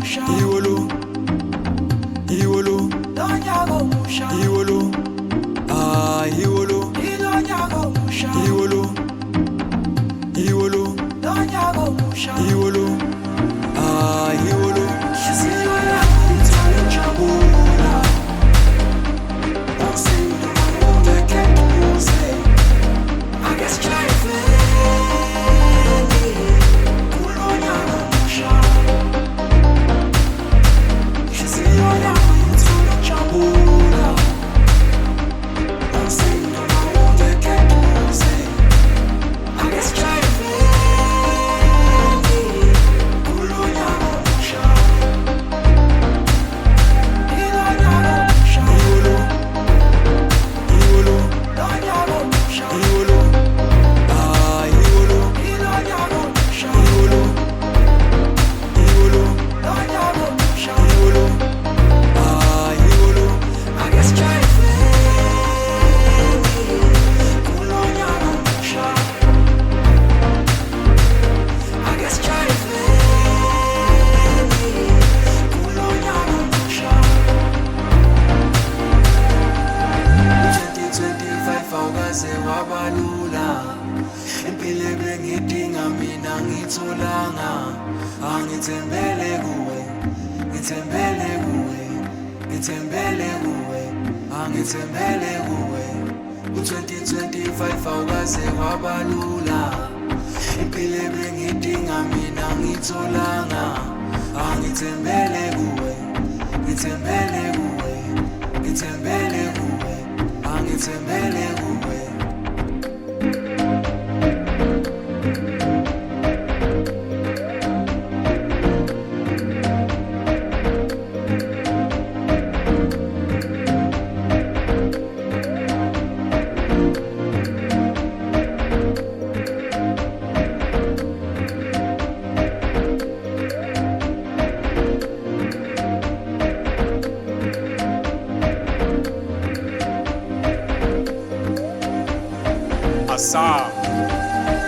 Iwolo, Iwolo, Iwolo, ah Iwolo, Iwolo, Iwolo, Iwolo, ah Iwolo. Wabalula impilo bengidinga mina ngitholanga angithembele kuwe ngithembele kuwe ngithembele kuwe angithembele kuwe u2025 awukaze wabalula impilo bengidinga mina ngitholanga angithembele kuwe ngithembele kuwe ngithembele kuwe angithembele kuwe.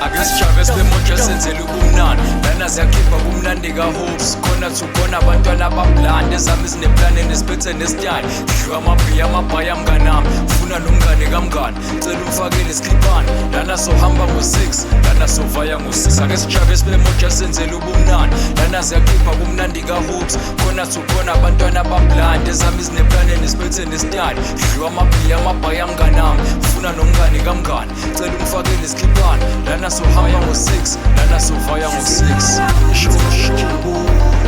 Agasijabes bemoja senzela ubumnandi lana ziyakhipha kumnandi ka-hopes khona thukhona abantwana abablande ezami ezineplaneni nesiphethe nesitali dliwa amabhiya amabhaya mnganami funa nomngane kamngani cela umfakele isikliphani lana sohamba ngo-6 lana sovaya ngo-6 agasijabes bemoja senzela ubumnandi lana ziyakhipha kumnandi ka-hopes khona thukhona abantwana abablande ezami ezineplaneni nesiphethe nesitali dliwa amabhiya amabhaya mnganami funa nomngane kamngani cela umfakele isikliphani lana sohamba ngo-6 lana sovaya ngo-6 sure